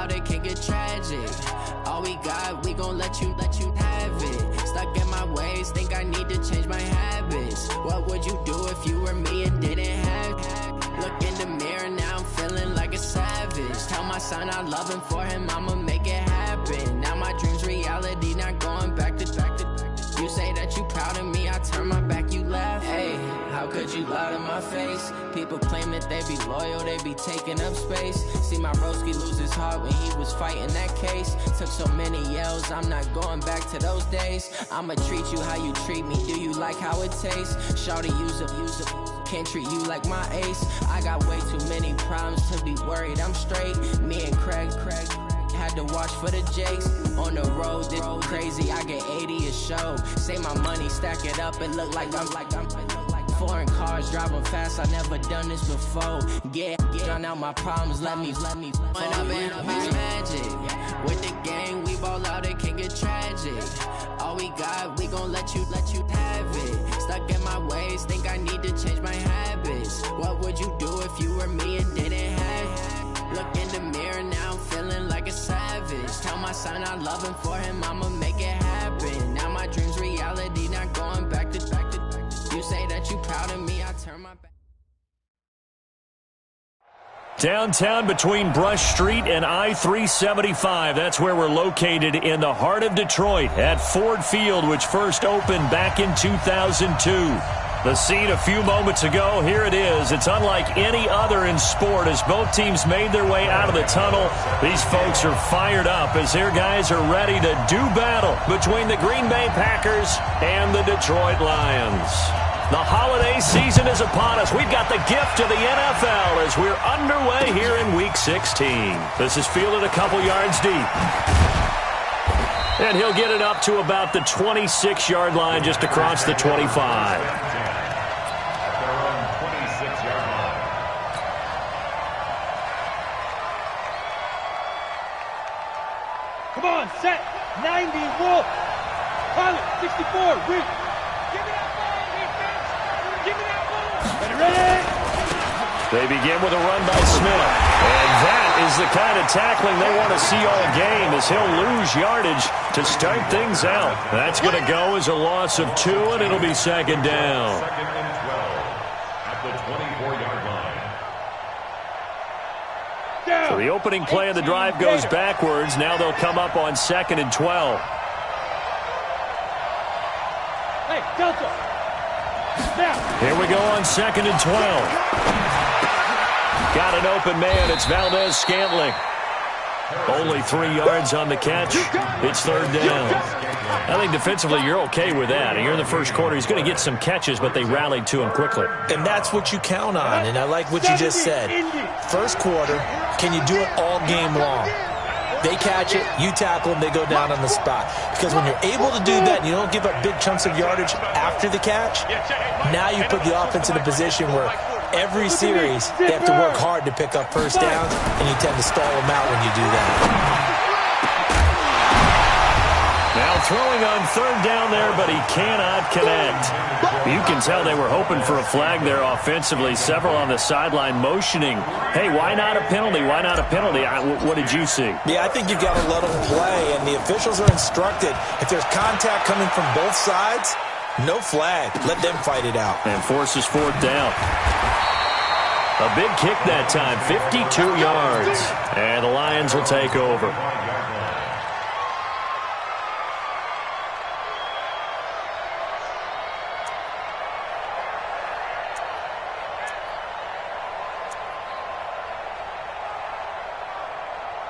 out, it can get tragic. All we got, we gon' let you have it. Stuck in my ways, think I need to change my habits. What would you do if you were me and didn't have it? Look in the mirror, now I'm feeling like a savage. Tell my son I love him, for him I'ma make it happen. Now my dream's reality, not going back to. You say that you proud of me, I turn my back, you laugh. Hey, how could you lie to my face? People claim that they be loyal, they be taking up space. See my broski lose his heart when he was fighting that case. Took so many yells, I'm not going back to those days. I'ma treat you how you treat me, do you like how it tastes? Shawty, use up, can't treat you like my ace. I got way too many problems to be worried, I'm straight. Me and Craig had to watch for the Jakes. On the road, this crazy, I get 80 a show. Say my money, stack it up, and look like I'm foreign cars, driving fast, I never done this before. Drown out my problems, let me When I've been magic. With the gang, we ball out, it can get tragic. All we got, we gon' let you have it. Stuck in my ways, think I need to change my habits. What would you do if you were me and didn't have it? Look in the mirror, now I'm feeling like a savage. Tell my son I love him, for him I'ma make it happen. Now my dream's reality, not going back to. You say that you proud of me, I turn my back. Downtown between Brush Street and I-375. That's where we're located in the heart of Detroit at Ford Field, which first opened back in 2002. The scene a few moments ago, here it is. It's unlike any other in sport as both teams made their way out of the tunnel. These folks are fired up as their guys are ready to do battle between the Green Bay Packers and the Detroit Lions. The holiday season is upon us. We've got the gift of the NFL as we're underway here in Week 16. This is fielded a couple yards deep. And he'll get it up to about the 26-yard line just across the 25. Come on, set, 90, roll. Pilot, 64, reach. Give me that ball, defense. Give me that ball. Ready? They begin with a run by Smith. And that is the kind of tackling they want to see all game as he'll lose yardage to start things out. That's going to go as a loss of 2, and it'll be second down. Second and 12 at the 24-yard line. So the opening play of the drive goes backwards. Now they'll come up on 2nd and 12. Hey, Delta. Snap. Here we go on 2nd and 12. Got an open man. It's Valdez-Scantling. Only 3 yards on the catch. It's third down. I think defensively you're okay with that. And you're in the first quarter. He's going to get some catches, but they rallied to him quickly. And that's what you count on. And I like what you just said. First quarter, can you do it all game long? They catch it, you tackle them, they go down on the spot. Because when you're able to do that and you don't give up big chunks of yardage after the catch, now you put the offense in a position where every series they have to work hard to pick up first downs, and you tend to stall them out when you do that. Now throwing on third down there, but he cannot connect. You can tell they were hoping for a flag there offensively. Several on the sideline motioning, hey, why not a penalty? Why not a penalty? What did you see? Yeah, I think you've got to let them play, and the officials are instructed. If there's contact coming from both sides, no flag. Let them fight it out. And forces fourth down. A big kick that time, 52 yards. And the Lions will take over.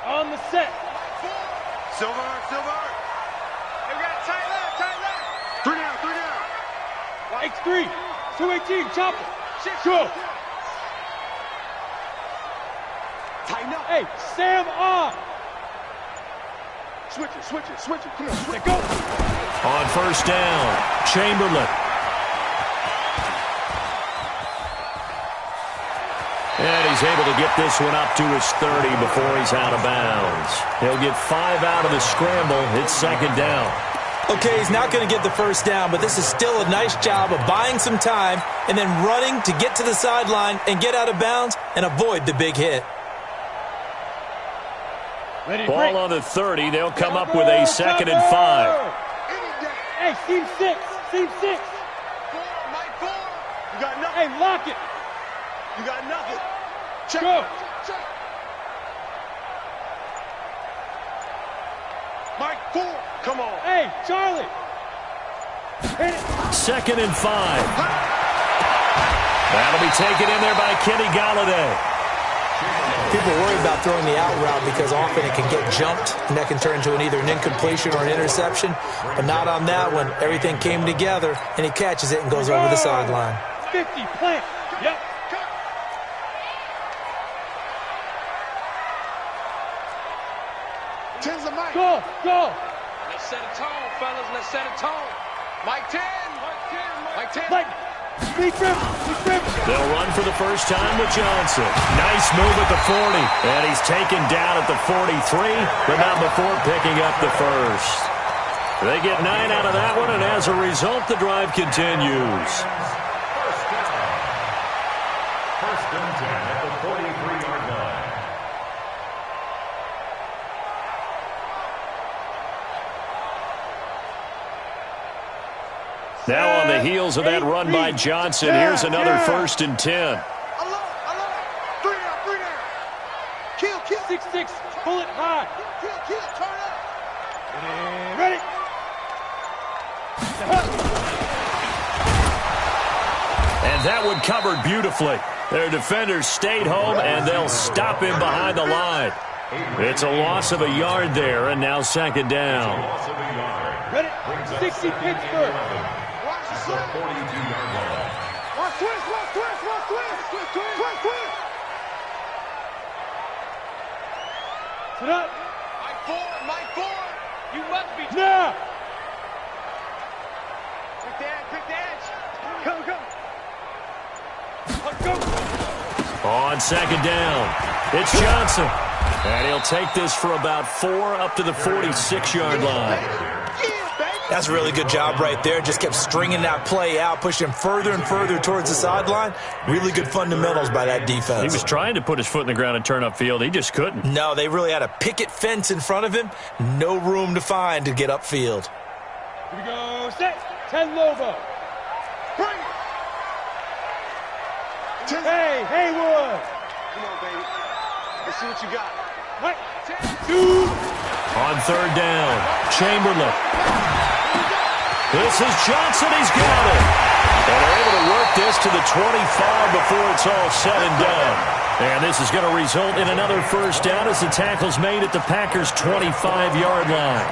On the set. Silver. We got tight left. 3 down. X3. 218. Chopper. Go. Tighten up. Hey, Sam on. Switch it. Come on, switch. Go. On first down, Chamberlain. And he's able to get this one up to his 30 before he's out of bounds. He'll get 5 out of the scramble. It's second down. Okay, he's not going to get the first down, but this is still a nice job of buying some time and then running to get to the sideline and get out of bounds and avoid the big hit. Ball on the 30. They'll come up with a 2nd and 5. Hey, seam 6. Seam 6. Mike 4. You got nothing. Hey, lock it. You got nothing. Check. Go. Check. Mike 4. Come on. Hey, Charlie. Hit it. 2nd and 5. That'll be taken in there by Kenny Galladay. People worry about throwing the out route because often it can get jumped, and that can turn into either an incompletion or an interception. But not on that one. Everything came together, and he catches it and goes over the sideline. 50, plant. Yep. Tens of Mike. Go, go. Let's set a tone, fellas. Let's set a tone. Mike 10. Mike 10. Mike. Big rip. They'll run for the first time with Johnson. Nice move at the 40. And he's taken down at the 43, but not before picking up the first. They get 9 out of that one, and as a result, the drive continues. First and 10 at the 43-yard line. Now on the heels of that run by Johnson, here's another 1st and 10. I love it. 3 down. Kill. 6-6. Pull it high. Kill. Turn up. And ready. And that one covered beautifully. Their defenders stayed home, and they'll stop him behind the line. It's a loss of a yard there, and now 2nd down. Ready. 60 Pittsburgh. Watch the slide. 42-yard line. Watch twist. Sit up. Mike 4. You must be. Now. Quick the edge. Come. Go. On 2nd down, it's Johnson. And he'll take this for about 4 up to the 46-yard line. That's a really good job right there. Just kept stringing that play out, pushing him further and further towards the sideline. Really good fundamentals by that defense. He was trying to put his foot in the ground and turn upfield. He just couldn't. No, they really had a picket fence in front of him. No room to find to get upfield. Here we go. Set. 10 Lobo. Bring it. Hey, Haywood. Come on, baby. Let's see what you got. Right. 2. On 3rd down, Chamberlain. This is Johnson. He's got it. And they're able to work this to the 25 before it's all said and done. And this is going to result in another 1st down as the tackle's made at the Packers' 25-yard line.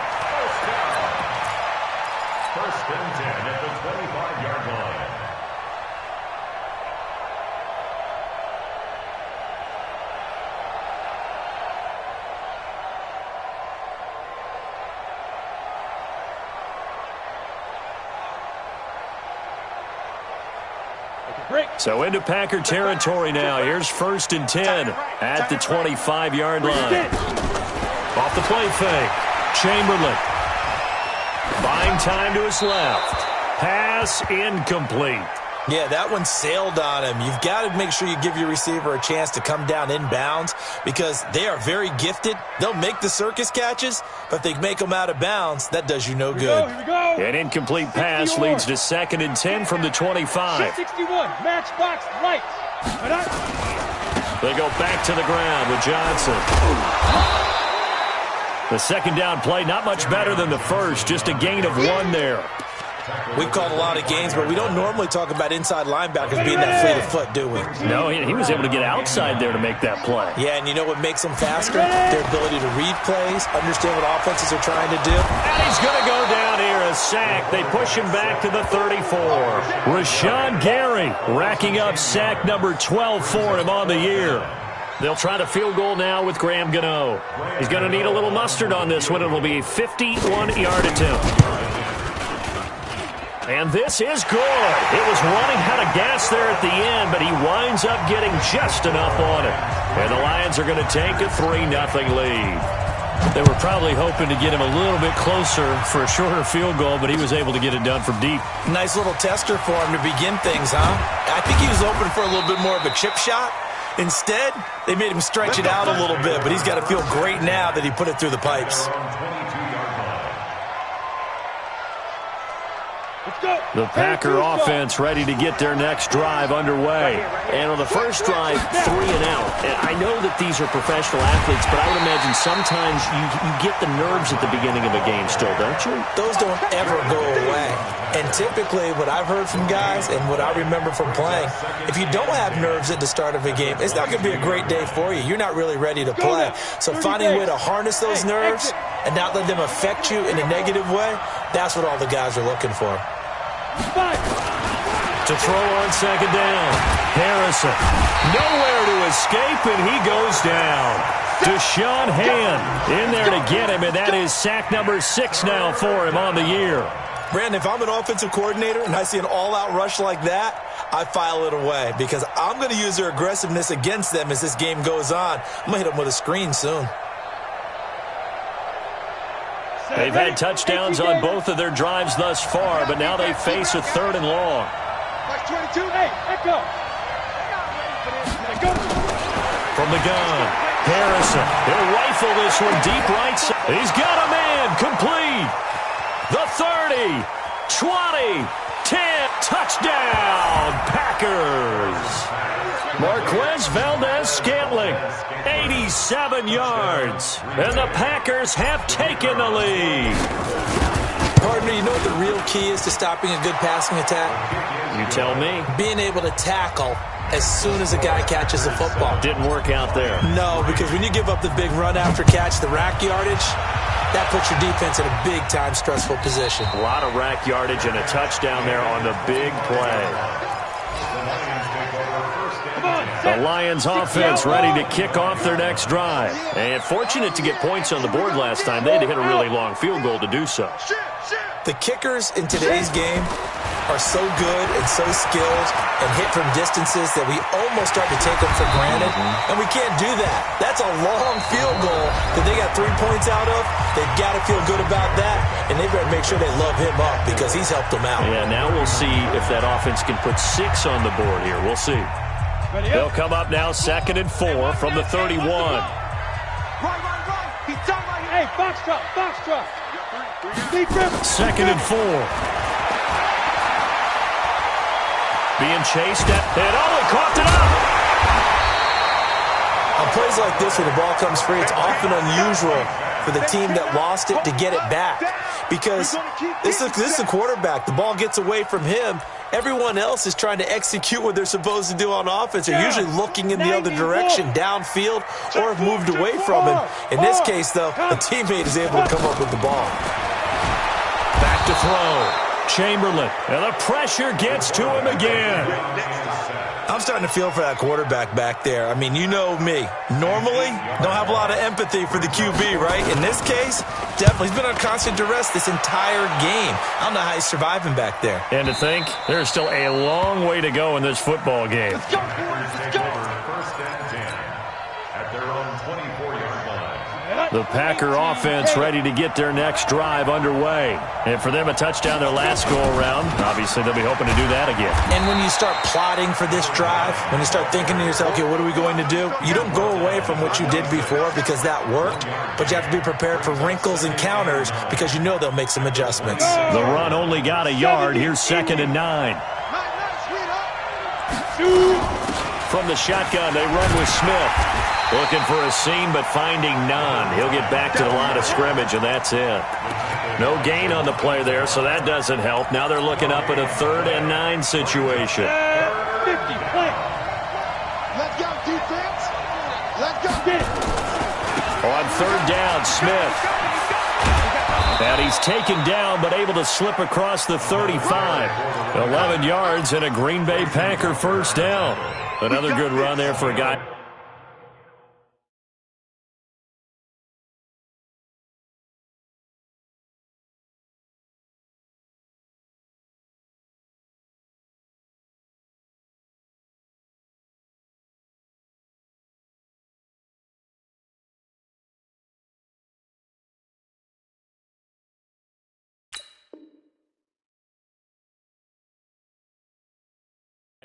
First and 10 at the 25-yard line. So into Packer territory now. Here's 1st and 10 at the 25-yard line. Off the play fake. Chamberlain. Buying time to his left. Pass incomplete. Yeah, that one sailed on him. You've got to make sure you give your receiver a chance to come down inbounds because they are very gifted. They'll make the circus catches, but if they make them out of bounds, that does you no good. Here we go. An incomplete pass leads to 2nd and 10 from the 25. 61. Matchbox right. They go back to the ground with Johnson. The 2nd down play, not much better than the first, just a gain of 1 there. We've called a lot of games, but we don't normally talk about inside linebackers being that fleet of foot, do we? No, he was able to get outside there to make that play. Yeah, and you know what makes them faster? Their ability to read plays, understand what offenses are trying to do. And he's going to go down here, a sack. They push him back to the 34. Rashawn Gary racking up sack number 12 for him on the year. They'll try to field goal now with Graham Gano. He's going to need a little mustard on this one. It'll be a 51-yard attempt. And this is good. It was running out of gas there at the end, but he winds up getting just enough on it. And the Lions are going to take a 3-0 lead. They were probably hoping to get him a little bit closer for a shorter field goal, but he was able to get it done from deep. Nice little tester for him to begin things, huh? I think he was open for a little bit more of a chip shot. Instead, they made him stretch it out a little bit, but he's got to feel great now that he put it through the pipes. The Packer offense ready to get their next drive underway. And on the first drive, 3 and out. And I know that these are professional athletes, but I would imagine sometimes you get the nerves at the beginning of a game still, don't you? Those don't ever go away. And typically what I've heard from guys and what I remember from playing, if you don't have nerves at the start of a game, it's not going to be a great day for you. You're not really ready to play. So finding a way to harness those nerves and not let them affect you in a negative way, that's what all the guys are looking for. To throw on second down. Harrison. Nowhere to escape, and he goes down. Deshaun Hand in there to get him, and that is sack number 6 now for him on the year. Brandon, if I'm an offensive coordinator and I see an all-out rush like that, I file it away because I'm going to use their aggressiveness against them as this game goes on. I'm going to hit them with a screen soon. They've had touchdowns on both of their drives thus far, but now they face a 3rd and long. From the gun, Harrison. He'll rifle this one deep right side. He's got a man complete. The 30, 20, 10, touchdown, Packers. Marquez Valdez-Scantling, 87 yards, and the Packers have taken the lead. Partner, you know what the real key is to stopping a good passing attack? You tell me. Being able to tackle as soon as a guy catches the football. Didn't work out there. No, because when you give up the big run after catch, the rack yardage, that puts your defense in a big-time stressful position. A lot of rack yardage and a touchdown there on the big play. The Lions offense ready to kick off their next drive. And fortunate to get points on the board last time. They had to hit a really long field goal to do so. The kickers in today's game are so good and so skilled and hit from distances that we almost start to take them for granted. And we can't do that. That's a long field goal that they got 3 points out of. They've got to feel good about that. And they better make sure they love him up because he's helped them out. Yeah, now we'll see if that offense can put 6 on the board here. We'll see. They'll come up now 2nd and 4 from the 31. Right. Hey, box truck. 2nd and 4. Being chased at, and he coughed it up. On plays like this where the ball comes free, it's often unusual for the team that lost it to get it back because this is a quarterback. The ball gets away from him. Everyone else is trying to execute what they're supposed to do on offense. They're usually looking in the other direction, downfield, or have moved away from him. In this case, though, a teammate is able to come up with the ball. Back to throw. Chamberlain, and the pressure gets to him again. I'm starting to feel for that quarterback back there. I mean, you know me. Normally, don't have a lot of empathy for the QB, right? In this case, definitely. He's been on constant duress this entire game. I don't know how he's surviving back there. And to think, there's still a long way to go in this football game. Let's go, boys. Let's go. First and 10 at their own 24-yard line. The Packer offense ready to get their next drive underway. And for them, a touchdown their last go-around. Obviously, they'll be hoping to do that again. And when you start plotting for this drive, when you start thinking to yourself, okay, what are we going to do? You don't go away from what you did before because that worked, but you have to be prepared for wrinkles and counters because you know they'll make some adjustments. The run only got a yard. Here's 2nd and 9. From the shotgun, they run with Smith. Looking for a seam, but finding none. He'll get back to the line of scrimmage, and that's it. No gain on the play there, so that doesn't help. Now they're looking up at a 3rd and 9 situation. 50, play. Let's go, defense. Let's go. Get it. On 3rd down, Smith. And he's taken down, but able to slip across the 35. 11 yards and a Green Bay Packer first down. Another good run there for a guy.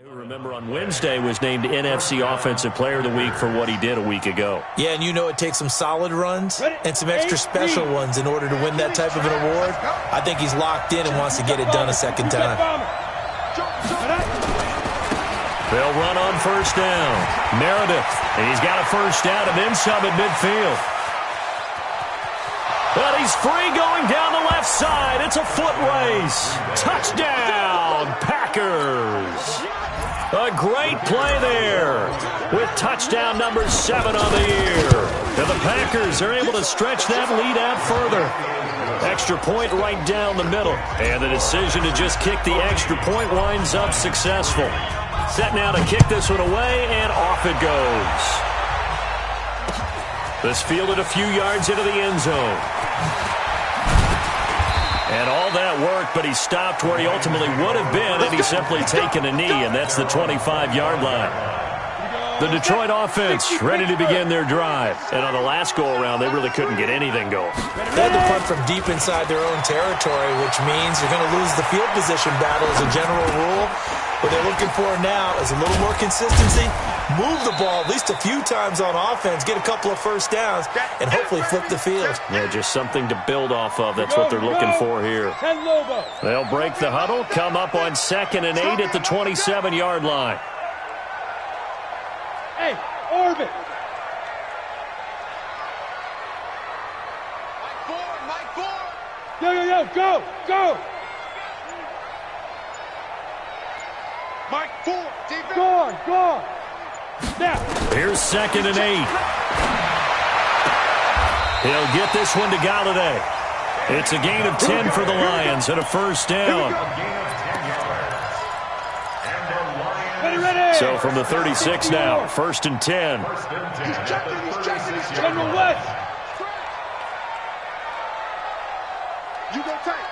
Who remember on Wednesday was named NFC Offensive Player of the Week for what he did a week ago. Yeah, and you know it takes some solid runs and some extra special ones in order to win that type of an award. I think he's locked in and wants to get it done a second time. They'll run on first down. Meredith, and he's got a first down and then some at midfield. But he's free going down the left side. It's a foot race. Touchdown, Packers. A great play there with touchdown number 7 on the year. And the Packers are able to stretch that lead out further. Extra point right down the middle. And the decision to just kick the extra point winds up successful. Set now to kick this one away, and off it goes. This fielded a few yards into the end zone. And all that worked, but he stopped where he ultimately would have been had he simply taken a knee, and that's the 25-yard line. The Detroit offense ready to begin their drive. And on the last go-around, they really couldn't get anything going. They had to punt from deep inside their own territory, which means you're going to lose the field position battle as a general rule. What they're looking for now is a little more consistency, move the ball at least a few times on offense, get a couple of first downs, and hopefully flip the field. Yeah, just something to build off of. That's what they're looking for here. They'll break the huddle, come up on 2nd and 8 at the 27-yard line. Hey, orbit. Mike 4. Yo, go. Mike 4, defense. Go on. Now. Here's 2nd and 8. He'll get this one to Galladay. It's a gain of 10 for the Lions and a first down. Ready. So from the 36 now, 1st and 10. He's checking. General West. You got tight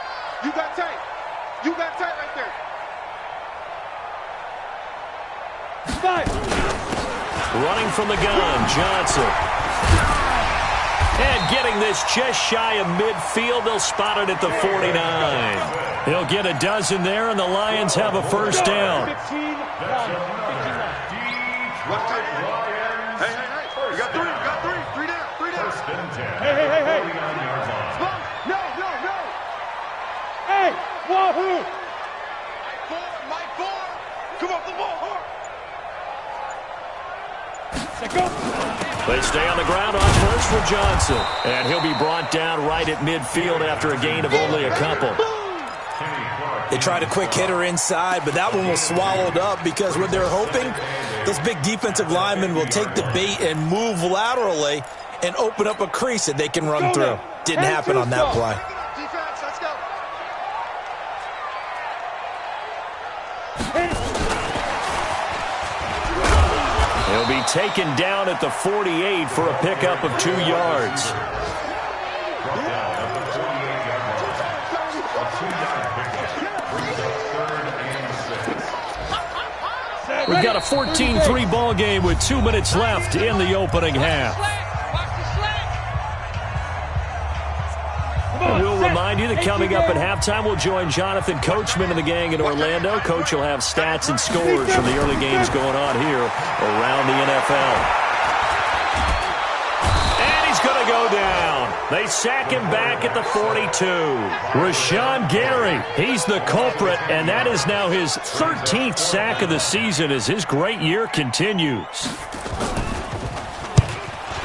right there. Running from the gun, Johnson. And getting this just shy of midfield. They'll spot it at the 49. He'll get a dozen there, and the Lions have a first down. 15. Hey. You got three. Three down. Hey. No. Hey, wahoo. Mike 4. Come on, the ball hard. They stay on the ground on first for Johnson. And he'll be brought down right at midfield after a gain of only a couple. They tried a quick hitter inside, but that one was swallowed up because what they're hoping, those big defensive linemen will take the bait and move laterally and open up a crease that they can run through. Didn't happen on that play. Defense, let's go. He'll be taken down at the 48 for a pickup of 2 yards. We've got a 14-3 ball game with 2 minutes left in the opening half. And we'll remind you that coming up at halftime, we'll join Jonathan Coachman and the gang in Orlando. Coach will have stats and scores from the early games going on here around the NFL. And he's going to go down. They sack him back at the 42. Rashawn Gary, he's the culprit, and that is now his 13th sack of the season as his great year continues.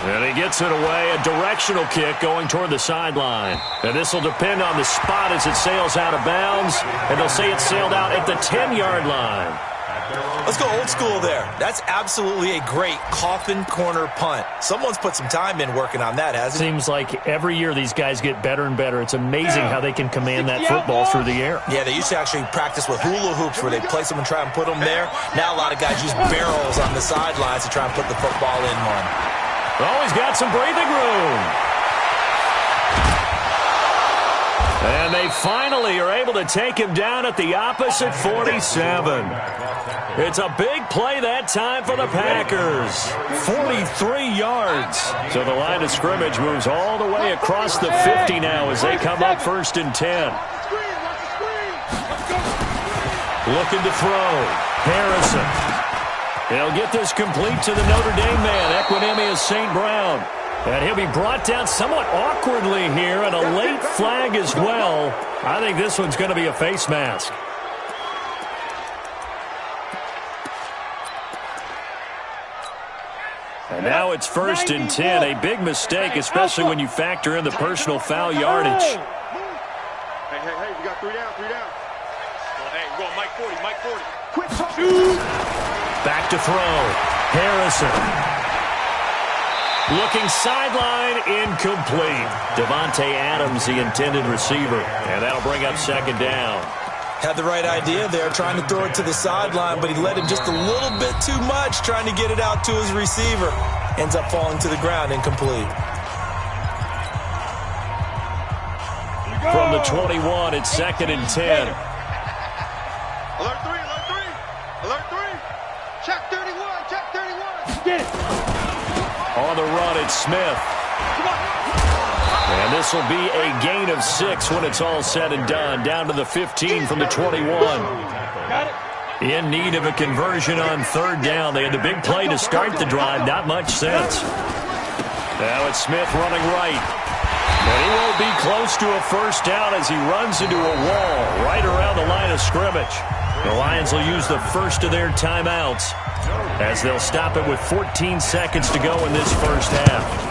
And he gets it away, a directional kick going toward the sideline. And this will depend on the spot as it sails out of bounds. And they'll say it sailed out at the 10-yard line. Let's go old school there. That's absolutely a great coffin corner punt. Someone's put some time in working on that, hasn't it? Seems like every year these guys get better and better. It's amazing how they can command that football through the air. Yeah, they used to actually practice with hula hoops where they place them and try and put them there. Now a lot of guys use barrels on the sidelines to try and put the football in one. Oh, he's got some breathing room. And they finally are able to take him down at the opposite 47. It's a big play that time for the Packers. 43 yards. So the line of scrimmage moves all the way across the 50 now as they come up 1st and 10. Looking to throw. Harrison. He'll get this complete to the Notre Dame man, Equinemius St. Brown. And he'll be brought down somewhat awkwardly here, and a late flag as well. I think this one's going to be a face mask. And now it's 1st and 10. A big mistake, especially when you factor in the personal foul yardage. Hey, we got 3 down, 3 down. Hey, we're going Mike 40, Mike 40. Quick shoot. Back to throw. Harrison. Looking sideline, incomplete. Devontae Adams, the intended receiver. And that'll bring up 2nd down. Had the right idea there, trying to throw it to the sideline, but he led him just a little bit too much, trying to get it out to his receiver. Ends up falling to the ground, incomplete. From the 21, it's 2nd and 10. Alert 3, alert 3. Alert 3. Check 31, check 31. Get it. On the run, it's Smith. And this will be a gain of 6 when it's all said and done. Down to the 15 from the 21. Got it. In need of a conversion on 3rd down. They had the big play to start the drive. Not much sense. Now it's Smith running right. But he won't be close to a 1st down as he runs into a wall right around the line of scrimmage. The Lions will use the first of their timeouts as they'll stop it with 14 seconds to go in this 1st half.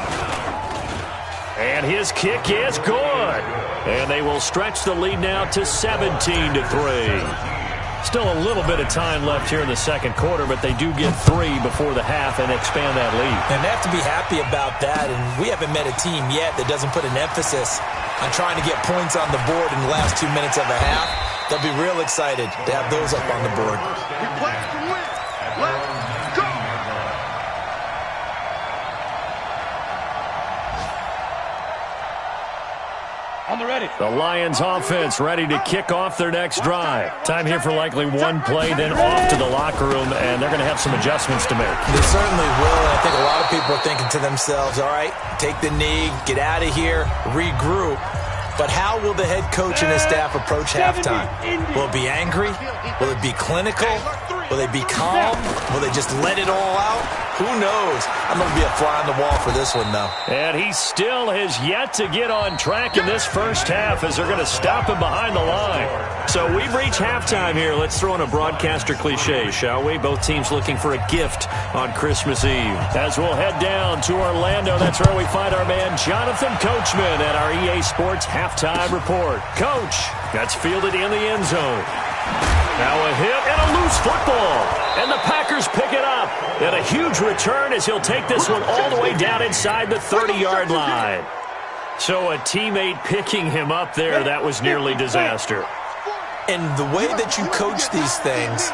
And his kick is good. And they will stretch the lead now to 17-3. Still a little bit of time left here in the 2nd quarter, but they do get 3 before the half and expand that lead. And they have to be happy about that. And we haven't met a team yet that doesn't put an emphasis on trying to get points on the board in the last 2 minutes of a half. They'll be real excited to have those up on the board. We play to win. Let's go. On the ready. The Lions offense ready to kick off their next drive. Time here for likely one play, then off to the locker room, and they're going to have some adjustments to make. They certainly will, and I think a lot of people are thinking to themselves, all right, take the knee, get out of here, regroup. But how will the head coach and his staff approach halftime? Will it be angry? Will it be clinical? Will they be calm? Will they just let it all out? Who knows? I'm going to be a fly on the wall for this one, though. And he still has yet to get on track in this 1st half as they're going to stop him behind the line. So we've reached halftime here. Let's throw in a broadcaster cliche, shall we? Both teams looking for a gift on Christmas Eve. As we'll head down to Orlando, that's where we find our man Jonathan Coachman at our EA Sports Halftime Report. Coach, that's fielded in the end zone. Now a hit and a loose football. And the Packers pick it up. And a huge return as he'll take this one all the way down inside the 30-yard line. So a teammate picking him up there, that was nearly disaster. And the way that you coach these things,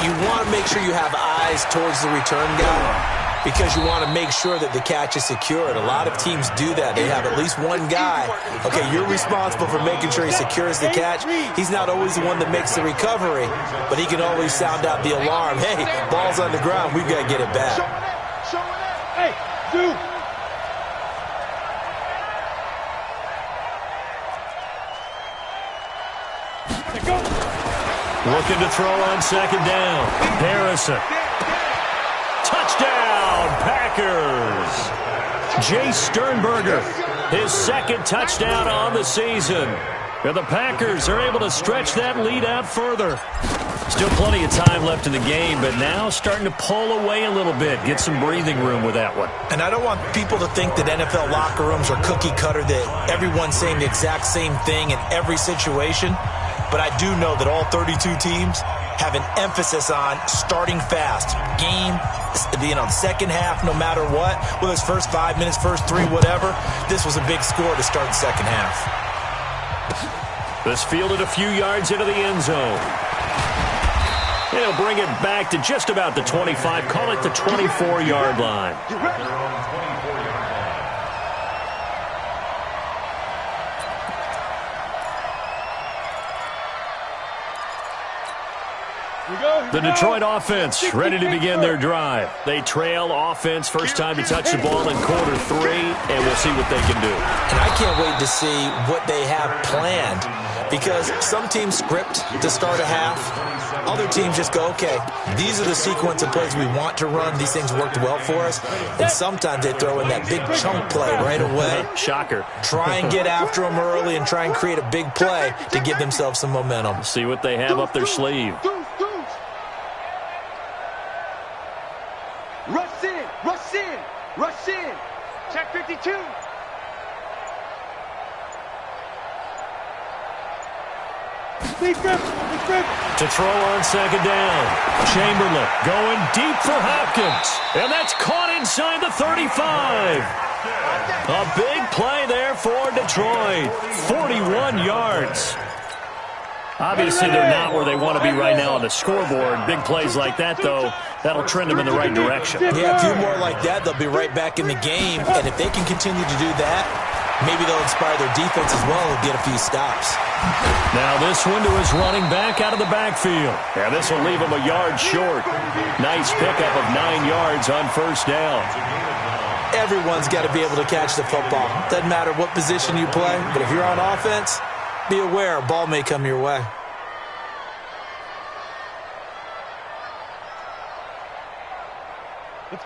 you want to make sure you have eyes towards the return guy because you want to make sure that the catch is secured. A lot of teams do that. They have at least one guy. Okay, you're responsible for making sure he secures the catch. He's not always the one that makes the recovery, but he can always sound out the alarm. Hey, ball's on the ground. We've got to get it back. Hey, dude. Looking to throw on 2nd down. Harrison. Touchdown, Packers. Jay Sternberger, his 2nd touchdown on the season. And the Packers are able to stretch that lead out further. Still plenty of time left in the game, but now starting to pull away a little bit. Get some breathing room with that one. And I don't want people to think that NFL locker rooms are cookie cutter, that everyone's saying the exact same thing in every situation. But I do know that all 32 teams have an emphasis on starting fast. Game, second half, no matter what. Whether it's first 5 minutes, first 3, whatever. This was a big score to start the second half. This fielded a few yards into the end zone. He'll bring it back to just about the 25. Call it the 24-yard line. We go. The Detroit offense ready to begin their drive. They trail offense first time to touch the ball in quarter 3, and we'll see what they can do. And I can't wait to see what they have planned, because some teams script to start a half. Other teams just go, okay, these are the sequence of plays we want to run. These things worked well for us. And sometimes they throw in that big chunk play right away. Shocker. Try and get after them early and try and create a big play to give themselves some momentum. See what they have up their sleeve. Rush in, rush in, rush in. Check 52. To throw on second down. Chamberlain going deep for Hopkins. And that's caught inside the 35. A big play there for Detroit. 41 yards. Obviously, they're not where they want to be right now on the scoreboard. Big plays like that, though, that'll trend them in the right direction. Yeah, a few more like that, they'll be right back in the game. And if they can continue to do that, maybe they'll inspire their defense as well and get a few stops. Now this one to his running back out of the backfield. And this will leave him a yard short. Nice pickup of 9 yards on first down. Everyone's got to be able to catch the football. Doesn't matter what position you play, but if you're on offense, be aware a ball may come your way.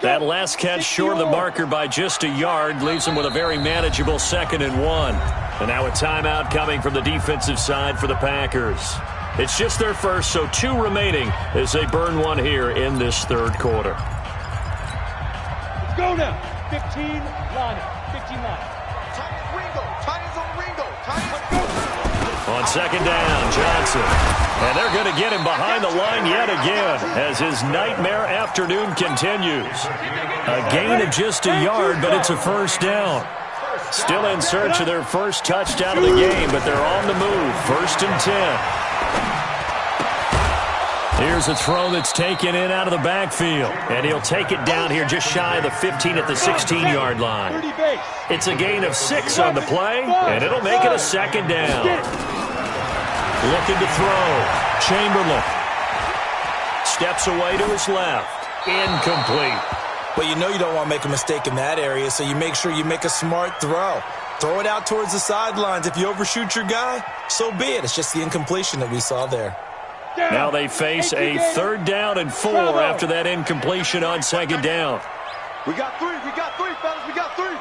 That last catch short of the marker by just a yard leaves him with a very manageable 2nd and 1. And now a timeout coming from the defensive side for the Packers. It's just their first, so 2 remaining as they burn one here in this third quarter. Let's go now. 15 line. 15 line. Titans on Ringo. Let's go. On second down, Johnson. And they're going to get him behind the line yet again as his nightmare afternoon continues. A gain of just a yard, but it's a first down. Still in search of their first touchdown of the game, but they're on the move. 1st and 10. Here's a throw that's taken in out of the backfield. And he'll take it down here just shy of the 15 at the 16-yard line. It's a gain of 6 on the play, and it'll make it a 2nd down. Looking to throw. Chamberlain. Steps away to his left. Incomplete. But you know you don't want to make a mistake in that area, so you make sure you make a smart throw. Throw it out towards the sidelines. If you overshoot your guy, so be it. It's just the incompletion that we saw there. Now they face a 3rd down and 4 after that incompletion on 2nd down. We got 3, fellas, we got 3.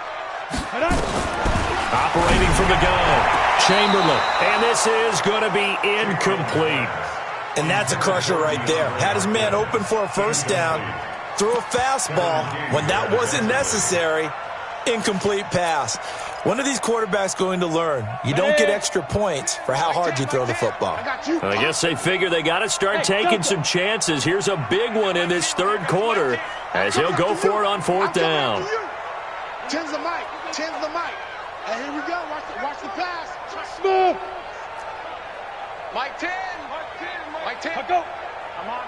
Operating from the gun, Chamberlain. And this is going to be incomplete. And that's a crusher right there. Had his man open for a first down, threw a fastball when that wasn't necessary, incomplete pass. When are these quarterbacks going to learn? You don't get extra points for how hard you throw the football. I guess they figure they got to start taking some chances. Here's a big one in this third quarter as he'll go for it on 4th down. 10's the mic. 10's the mic. And here we go. Watch the pass. Smooth. Mike 10. Mike 10. Go. I'm on.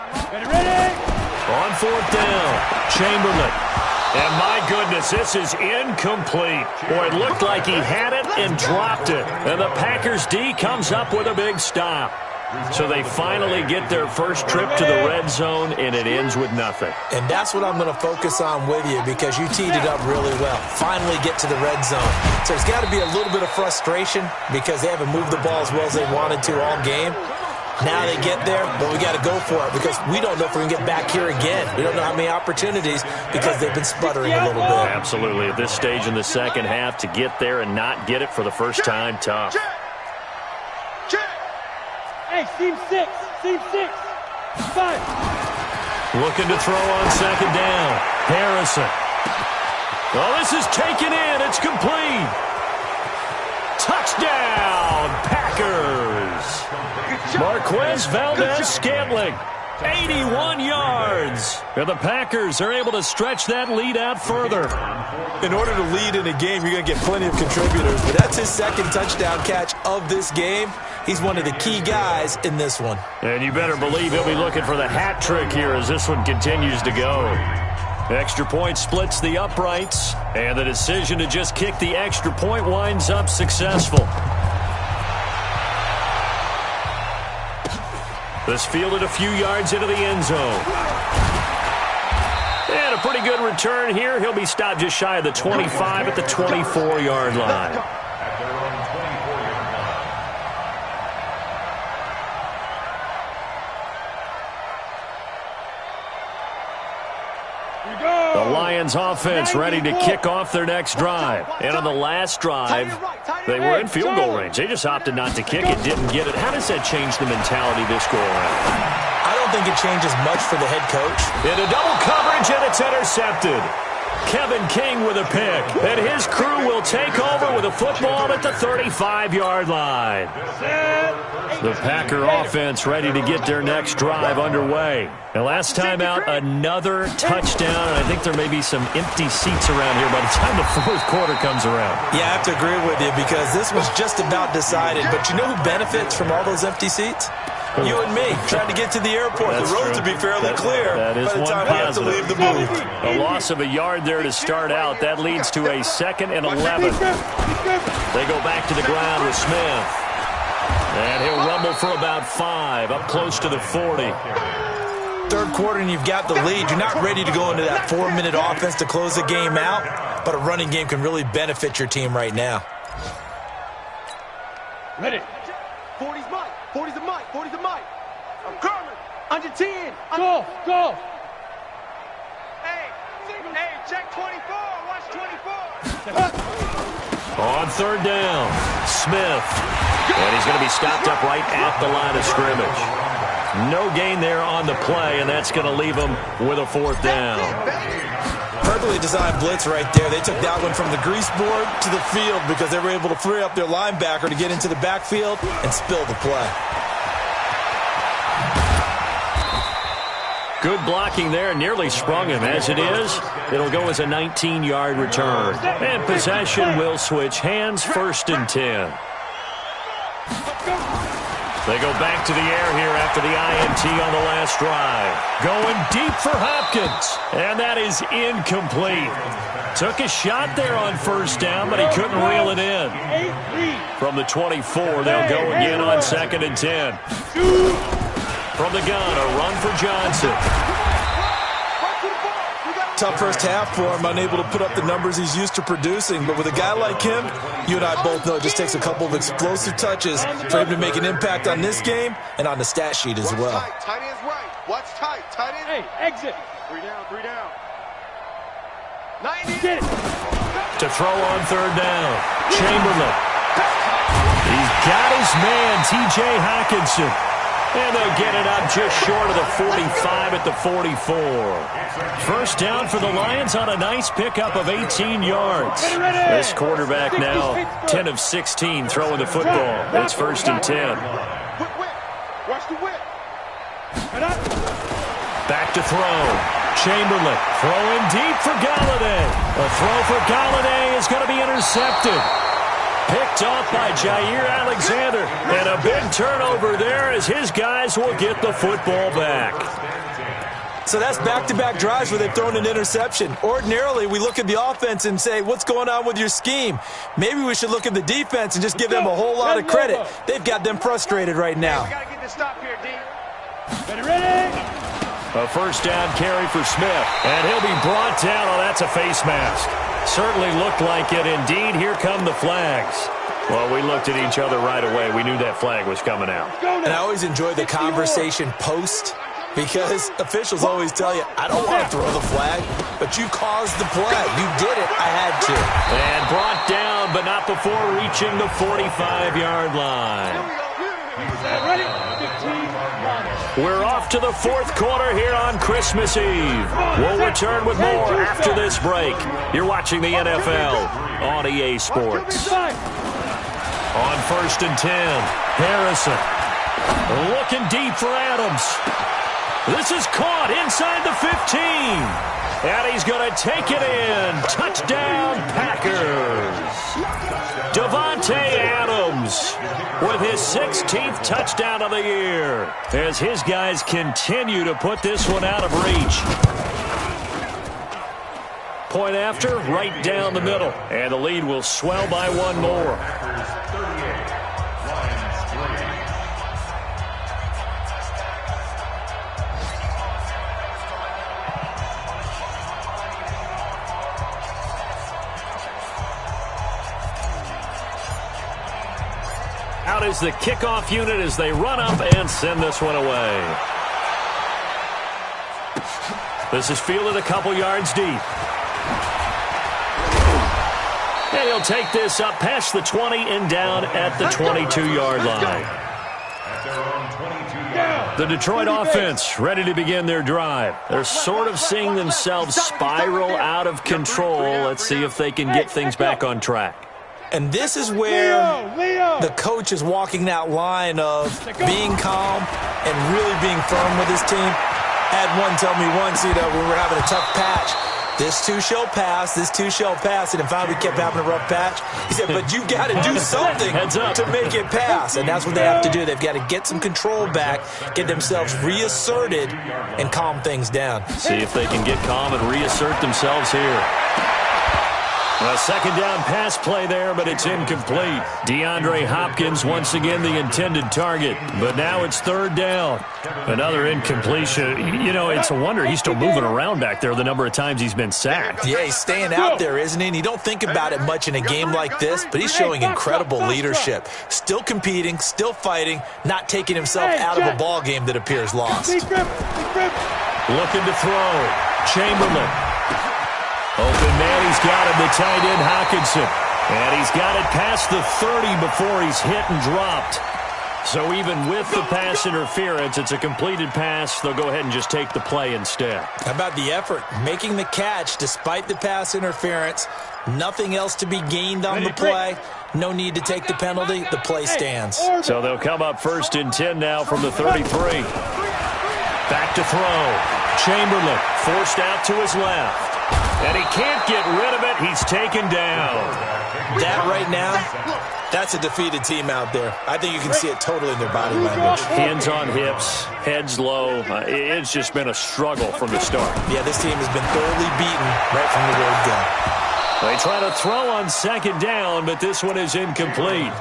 Ready? On 4th down, Chamberlain. And my goodness, this is incomplete. Boy, it looked like he had it and dropped it. And the Packers D comes up with a big stop. So they finally get their first trip to the red zone, and it ends with nothing. And that's what I'm going to focus on with you, because you teed it up really well. Finally get to the red zone. So there's got to be a little bit of frustration because they haven't moved the ball as well as they wanted to all game. Now they get there, but we got to go for it because we don't know if we're going to get back here again. We don't know how many opportunities because they've been sputtering a little bit. Absolutely. At this stage in the second half, to get there and not get it for the first time, tough. Hey, seam 6. 5. Looking to throw on second down. Harrison. Oh, this is taken in. It's complete. Touchdown, Packers. Marquez Valdez-Scantling, 81 yards. And the Packers are able to stretch that lead out further. In order to lead in a game, you're going to get plenty of contributors. But that's his second touchdown catch of this game. He's one of the key guys in this one. And you better believe he'll be looking for the hat trick here as this one continues to go. Extra point splits the uprights, and the decision to just kick the extra point winds up successful. This fielded a few yards into the end zone. And a pretty good return here. He'll be stopped just shy of the 25 at the 24-yard line. The Lions offense ready to kick off their next drive. And on the last drive, they were in field goal range. They just opted not to kick it, didn't get it. How does that change the mentality this go around? I don't think it changes much for the head coach. Into double coverage, and it's intercepted. Kevin King with a pick. And his crew will take over with a football at the 35-yard line. The Packer offense ready to get their next drive underway. And last time out, another touchdown. And I think there may be some empty seats around here by the time the fourth quarter comes around. Yeah, I have to agree with you because this was just about decided. But you know who benefits from all those empty seats? You and me, trying to get to the airport. That's the roads true. will be fairly clear that is by the time we have to leave the booth. A loss of a yard there to start out. That leads to a 2nd and 11. They go back to the ground with Smith. And he'll rumble for about 5, up close to the 40. Third quarter and you've got the lead. You're not ready to go into that 4-minute offense to close the game out, but a running game can really benefit your team right now. Ready. 40's Mike. 40's a Mike. 40's a Mike. I'm coming. Under 10. Go. Hey, check 24. Watch 24. On third down, Smith. And he's going to be stopped up right at the line of scrimmage. No gain there on the play, and that's going to leave him with a 4th down. Perfectly designed blitz right there. They took that one from the grease board to the field because they were able to free up their linebacker to get into the backfield and spill the play. Good blocking there, nearly sprung him. As it is, it'll go as a 19-yard return. And possession will switch hands, 1st and 10. They go back to the air here after the INT on the last drive. Going deep for Hopkins. And that is incomplete. Took a shot there on 1st down, but he couldn't reel it in. From the 24, they'll go again on 2nd and 10. From the gun, a run for Johnson. Tough first half for him, unable to put up the numbers he's used to producing. But with a guy like him, you and I both know it just takes a couple of explosive touches for him to make an impact on this game and on the stat sheet as well. Tight end's right. Watch tight. Tight end. Hey, exit. 3 down. 90. Get it. To throw on 3rd down, Chamberlain. He's got his man, T.J. Hockenson. And they'll get it up just short of the 45 at the 44. 1st down for the Lions on a nice pickup of 18 yards. This quarterback now 10 of 16 throwing the football. It's 1st and 10. Watch the whip. Back to throw. Chamberlain throwing deep for Galladay. A throw for Galladay is going to be intercepted. Picked off by Jair Alexander. And a big turnover there as his guys will get the football back. So that's back-to-back drives where they've thrown an interception. Ordinarily, we look at the offense and say, what's going on with your scheme? Maybe we should look at the defense and just give them a whole lot of credit. They've got them frustrated right now. We got to get this stop here, D. Ready. A 1st down carry for Smith. And he'll be brought down. Oh, that's a face mask. Certainly looked like it. Indeed, here come the flags. Well, we looked at each other right away. We knew that flag was coming out. And I always enjoy the conversation post because officials always tell you, I don't want to throw the flag, but you caused the play. You did it. I had to. And brought down, but not before reaching the 45-yard line. Ready. 15. We're off to the 4th quarter here on Christmas Eve. We'll return with more after this break. You're watching the NFL on EA Sports. On 1st and 10, Harrison looking deep for Adams. This is caught inside the 15. And he's going to take it in. Touchdown, Packers. Davante Adams with his 16th touchdown of the year as his guys continue to put this one out of reach. Point after, right down the middle. And the lead will swell by 1 more. Out is the kickoff unit as they run up and send this one away. This is fielded a couple yards deep. And he'll take this up past the 20 and down at the 22-yard line. The Detroit offense ready to begin their drive. They're sort of seeing themselves spiral out of control. Let's see if they can get things back on track. And this is where the coach is walking that line of being calm and really being firm with his team. Had one tell me once, when we were having a tough patch, this too shall pass, this too shall pass. And in fact, we kept having a rough patch. He said, but you've got to do something to make it pass. And that's what they have to do. They've got to get some control back, get themselves reasserted, and calm things down. See if they can get calm and reassert themselves here. A second down pass play there, but it's incomplete. DeAndre Hopkins once again the intended target, but now it's third down. Another incompletion. It's a wonder he's still moving around back there the number of times he's been sacked. Yeah, he's staying out there, isn't he? And you don't think about it much in a game like this, but he's showing incredible leadership. Still competing, still fighting, not taking himself out of a ball game that appears lost. Looking to throw. Chamberlain. Open man, he's got him, the tight end, Hockenson. And he's got it past the 30 before he's hit and dropped. So even with the pass interference, it's a completed pass. They'll go ahead and just take the play instead. How about the effort? Making the catch despite the pass interference. Nothing else to be gained on the play. No need to take the penalty. The play stands. So they'll come up first and 10 now from the 33. Back to throw. Chamberlain forced out to his left. And he can't get rid of it. He's taken down. That right now, that's a defeated team out there. I think you can see it totally in their body language. Hands on hips, heads low. It's just been a struggle from the start. Yeah, this team has been thoroughly beaten right from the word go. They try to throw on second down, but this one is incomplete.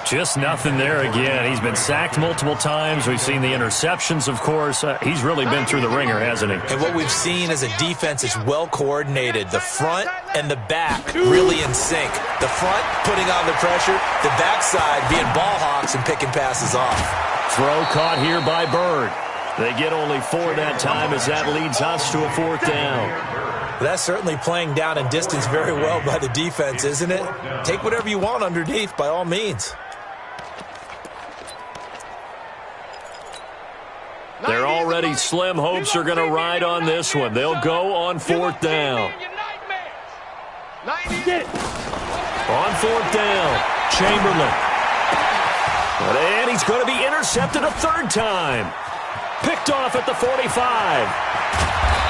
Just nothing there again. He's been sacked multiple times. We've seen the interceptions, of course. He's really been through the ringer, hasn't he? And what we've seen is a defense is well coordinated. The front and the back really in sync. The front putting on the pressure, the backside being ball hawks and picking passes off. Throw caught here by Bird. They get only 4 that time as that leads us to a fourth down. That's certainly playing down and distance very well by the defense, isn't it? Take whatever you want underneath, by all means. They're already slim hopes are going to ride on this one. They'll go on fourth down. On fourth down, Chamberlain. And he's going to be intercepted a third time. Picked off at the 45.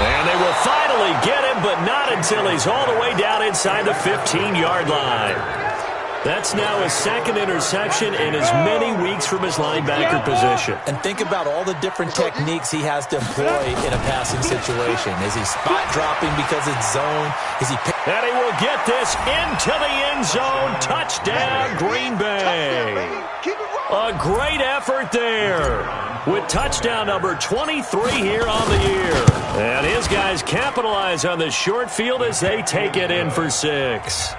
And they will finally get him, but not until he's all the way down inside the 15-yard line. That's now his second interception in as many weeks from his linebacker position. And think about all the different techniques he has to employ in a passing situation. Is he spot dropping because it's zone? Is he and he will get this into the end zone. Touchdown, Green Bay. A great effort there with touchdown number 23 here on the year. And his guys capitalize on the short field as they take it in for 6.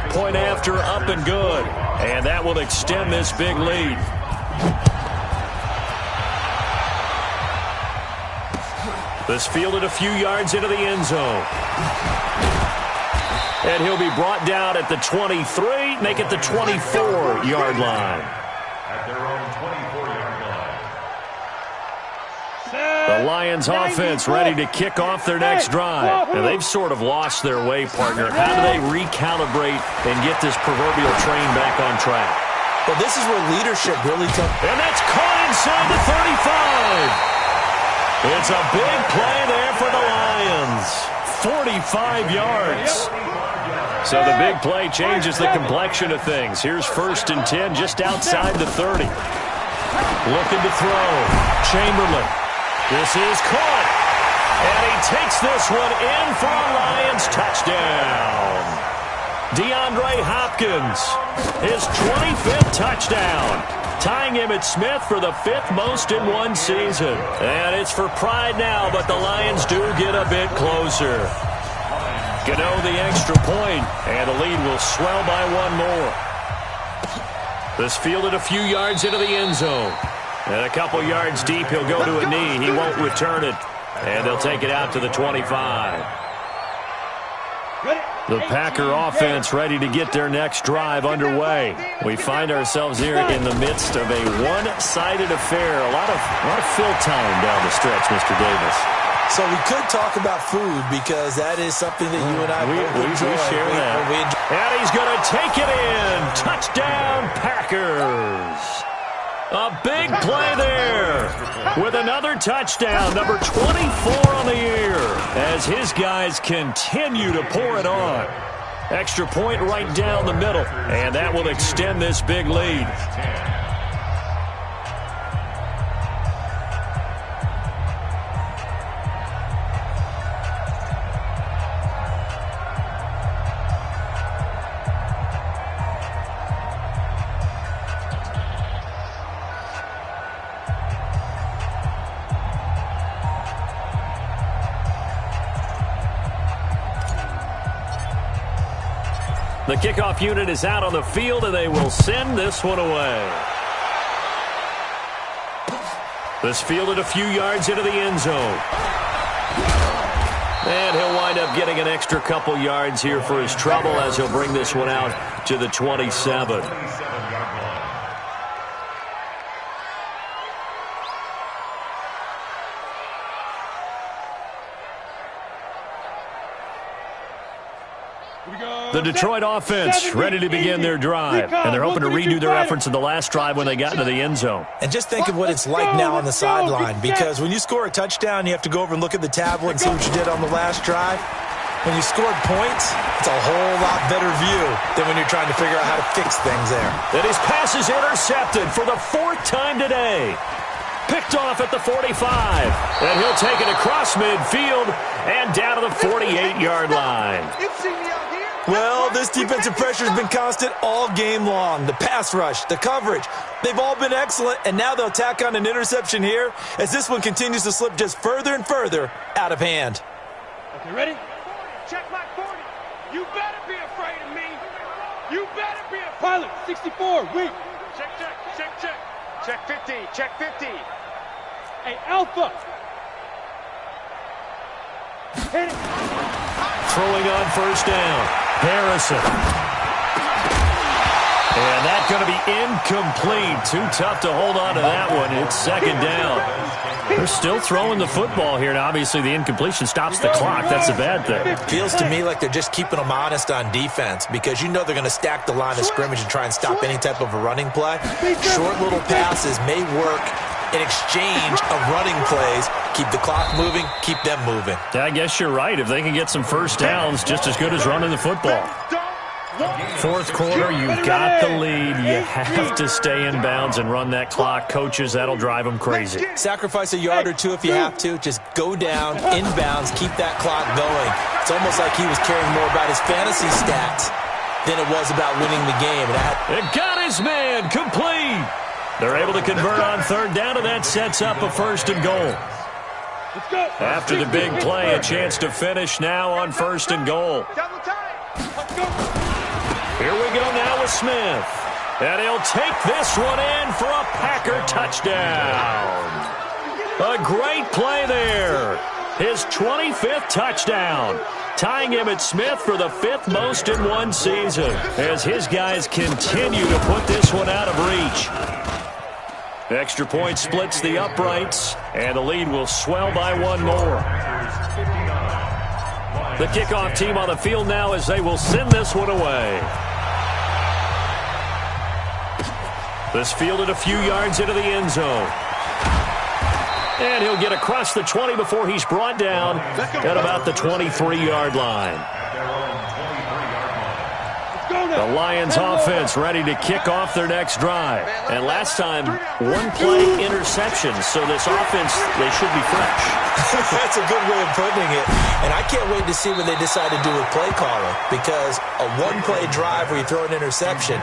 Point after, up and good. And that will extend this big lead. This fielded a few yards into the end zone. And he'll be brought down at the 23, make it the 24-yard line. At their own 24-yard line. The Lions offense ready to kick off their next drive. And they've sort of lost their way, partner. How do they recalibrate and get this proverbial train back on track? Well, this is where leadership really took. And that's caught inside the 35. It's a big play there for the Lions. 45 yards. So the big play changes the complexion of things. Here's first and 10 just outside the 30. Looking to throw. Chamberlain. This is caught. And he takes this one in for a Lions touchdown. DeAndre Hopkins, his 25th touchdown. Tying him at Smith for the 5th most in one season. And it's for pride now, but the Lions do get a bit closer. Gano the extra point, and the lead will swell by one more. This fielded a few yards into the end zone. And a couple yards deep, he'll go to a knee. He won't return it. And they'll take it out to the 25. The Packer offense ready to get their next drive underway. We find ourselves here in the midst of a one-sided affair. A lot of fill time down the stretch, Mr. Davis. So we could talk about food because that is something that you and I both enjoy. We share that. And he's going to take it in. Touchdown, Packers. A big play there with another touchdown, number 24 on the year, as his guys continue to pour it on. Extra point right down the middle, and that will extend this big lead. The kickoff unit is out on the field, and they will send this one away. This fielded a few yards into the end zone. And he'll wind up getting an extra couple yards here for his trouble as he'll bring this one out to the 27. The Detroit offense ready to begin their drive, and they're hoping to redo their efforts in the last drive when they got into the end zone. And just think of what it's like now on the sideline, because when you score a touchdown, you have to go over and look at the tablet and see what you did on the last drive. When you scored points, it's a whole lot better view than when you're trying to figure out how to fix things there. And his pass is intercepted for the 4th time today. Picked off at the 45, and he'll take it across midfield and down to the 48-yard line. Well, this defensive pressure has been constant all game long. The pass rush, the coverage, they've all been excellent, and now they'll tack on an interception here as this one continues to slip just further and further out of hand. Okay, ready? Check my 40. You better be afraid of me. You better be a pilot. 64, weak. Check. Check 50, check 50. Hey, Alpha. Hit it. Throwing on first down. Harrison. And that's going to be incomplete. Too tough to hold on to that one. It's second down. They're still throwing the football here, and obviously the incompletion stops the clock. That's a bad thing. Feels to me like they're just keeping them honest on defense because you know they're going to stack the line of scrimmage and try and stop any type of a running play. Short little passes may work in exchange of running plays. Keep the clock moving, keep them moving. Yeah, I guess you're right. If they can get some first downs, just as good as running the football. 4th quarter, you've got the lead. You have to stay in bounds and run that clock. Coaches, that'll drive them crazy. Sacrifice a yard or two if you have to. Just go down, in bounds, keep that clock going. It's almost like he was caring more about his fantasy stats than it was about winning the game. It got his man complete. They're able to convert on 3rd down, and that sets up a 1st and goal. After the big play, a chance to finish now on 1st and goal. Here we go now with Smith. And he'll take this one in for a Packer touchdown. A great play there. His 25th touchdown. Tying him at Smith for the 5th most in one season. As his guys continue to put this one out of reach. Extra point splits the uprights. And the lead will swell by one more. The kickoff team on the field now as they will send this one away. This fielded a few yards into the end zone. And he'll get across the 20 before he's brought down at about the 23-yard line. The Lions offense ready to kick off their next drive. And last time, 1-play interception. So this offense, they should be fresh. That's a good way of putting it. And I can't wait to see what they decide to do with play calling. Because a 1-play drive where you throw an interception,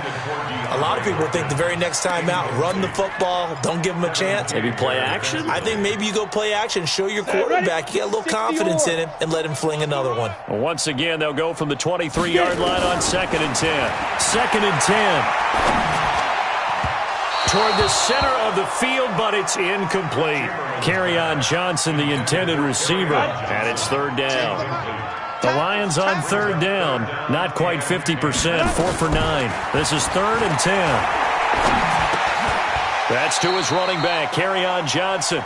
a lot of people think the very next time out, run the football, don't give them a chance. Maybe play action? I think maybe you go play action, show your quarterback, you get a little confidence in him, and let him fling another one. Well, once again, they'll go from the 23-yard line on 2nd and 10. 2nd and 10. toward the center of the field, but it's incomplete. Kerryon Johnson, the intended receiver, and it's third down. The Lions on third down, not quite 50%, 4 for 9. This is 3rd and 10. That's to his running back, Kerryon Johnson.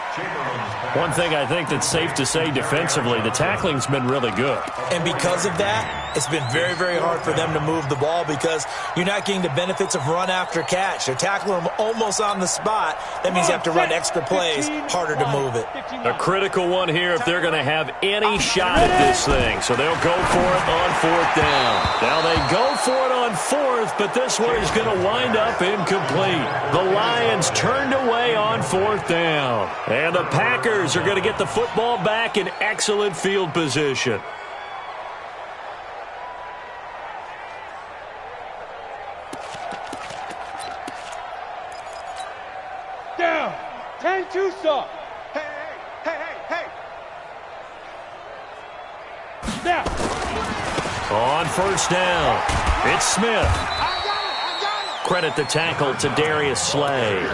One thing I think that's safe to say defensively, the tackling's been really good. And because of that, it's been very, very hard for them to move the ball because you're not getting the benefits of run after catch. They're tackling them almost on the spot. That means you have to run extra plays, harder to move it. A critical one here if they're going to have any shot at this thing. So they'll go for it on 4th down. Now they go for it on 4th, but this one is going to wind up incomplete. The Lions turned away on 4th down. And the Packers are going to get the football back in excellent field position. Down. 10-2 stop. Hey. Now. On 1st down, it's Smith. I got it. Credit the tackle to Darius Slay.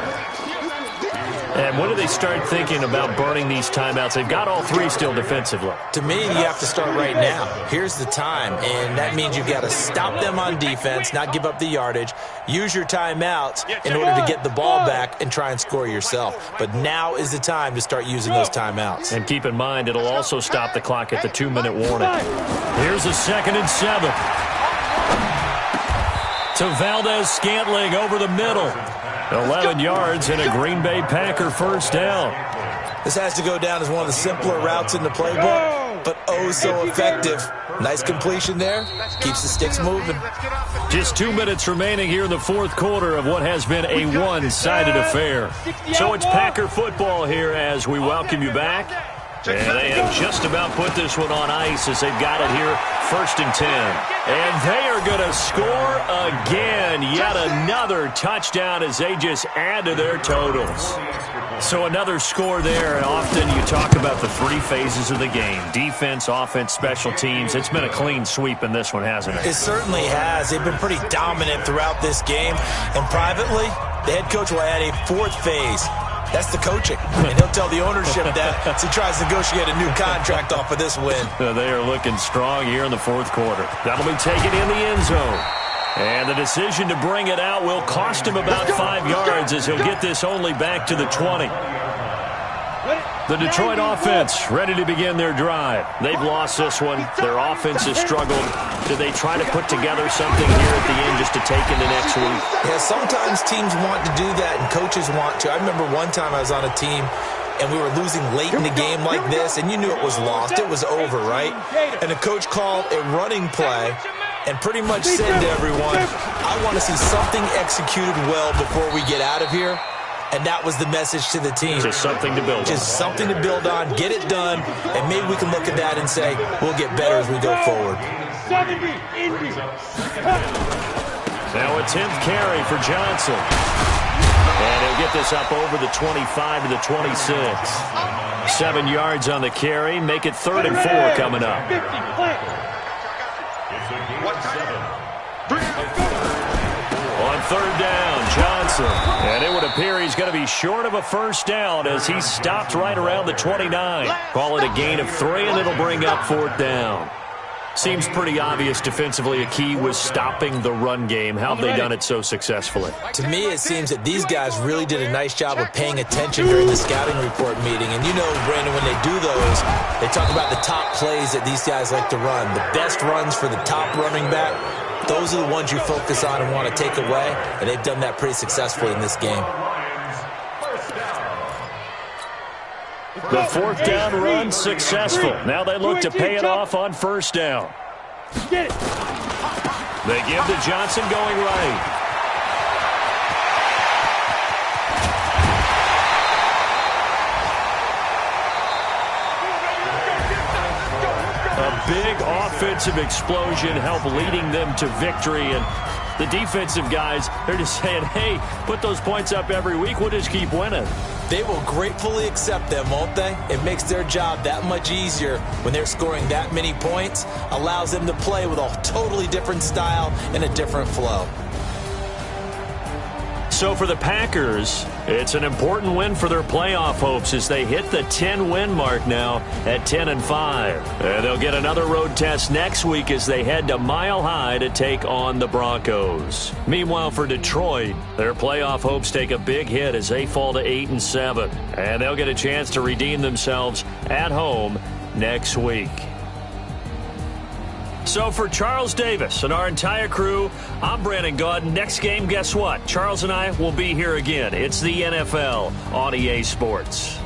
And when do they start thinking about burning these timeouts? They've got all 3 still defensively. To me, you have to start right now. Here's the time, and that means you've got to stop them on defense, not give up the yardage, use your timeouts in order to get the ball back and try and score yourself. But now is the time to start using those timeouts. And keep in mind, it'll also stop the clock at the 2-minute warning. Here's a 2nd and 7. To Valdez-Scantling over the middle. 11 yards and a Green Bay Packer 1st down. This has to go down as one of the simpler routes in the playbook, but oh so effective. Nice completion there. Keeps the sticks moving. Just 2 minutes remaining here in the 4th quarter of what has been a one-sided affair. So it's Packer football here as we welcome you back. And they have just about put this one on ice as they've got it here, 1st and 10. And they are going to score again. Yet another touchdown as they just add to their totals. So another score there. And often you talk about the 3 phases of the game. Defense, offense, special teams. It's been a clean sweep in this one, hasn't it? It certainly has. They've been pretty dominant throughout this game. And privately, the head coach will add a 4th phase. That's the coaching. And he'll tell the ownership that as he tries to negotiate a new contract off of this win. They are looking strong here in the 4th quarter. That'll be taken in the end zone. And the decision to bring it out will cost him about 5 yards as he'll get this only back to the 20. The Detroit offense ready to begin their drive. They've lost this one. Their offense has struggled. Do they try to put together something here at the end just to take into next week? Yeah, sometimes teams want to do that and coaches want to. I remember one time I was on a team and we were losing late in the game like this, and you knew it was lost. It was over, right? And the coach called a running play and pretty much said to everyone, I want to see something executed well before we get out of here. And that was the message to the team. Just something to build on. Just something to build on, get it done, and maybe we can look at that and say, we'll get better as we go forward. Now a 10th carry for Johnson. And he'll get this up over the 25 to the 26. 7 yards on the carry. Make it 3rd and 4 coming up. On 3rd down, Johnson. And it would appear he's going to be short of a 1st down as he stopped right around the 29. Call it a gain of 3, and it'll bring up 4th down. Seems pretty obvious defensively a key was stopping the run game. How have they done it so successfully? To me, it seems that these guys really did a nice job of paying attention during the scouting report meeting. And you know, Brandon, when they do those, they talk about the top plays that these guys like to run. The best runs for the top running back. Those are the ones you focus on and want to take away, and they've done that pretty successfully in this game. The 4th down run successful. Now they look to pay it off on 1st down. They give to Johnson going right. A big offensive explosion helped leading them to victory, and the defensive guys, they're just saying, hey, put those points up every week, we'll just keep winning. They will gratefully accept them, won't they? It makes their job that much easier when they're scoring that many points, allows them to play with a totally different style and a different flow. So for the Packers, it's an important win for their playoff hopes as they hit the 10-win mark now at 10-5. And they'll get another road test next week as they head to Mile High to take on the Broncos. Meanwhile, for Detroit, their playoff hopes take a big hit as they fall to 8-7. And they'll get a chance to redeem themselves at home next week. So for Charles Davis and our entire crew, I'm Brandon Gaudin. Next game, guess what? Charles and I will be here again. It's the NFL on EA Sports.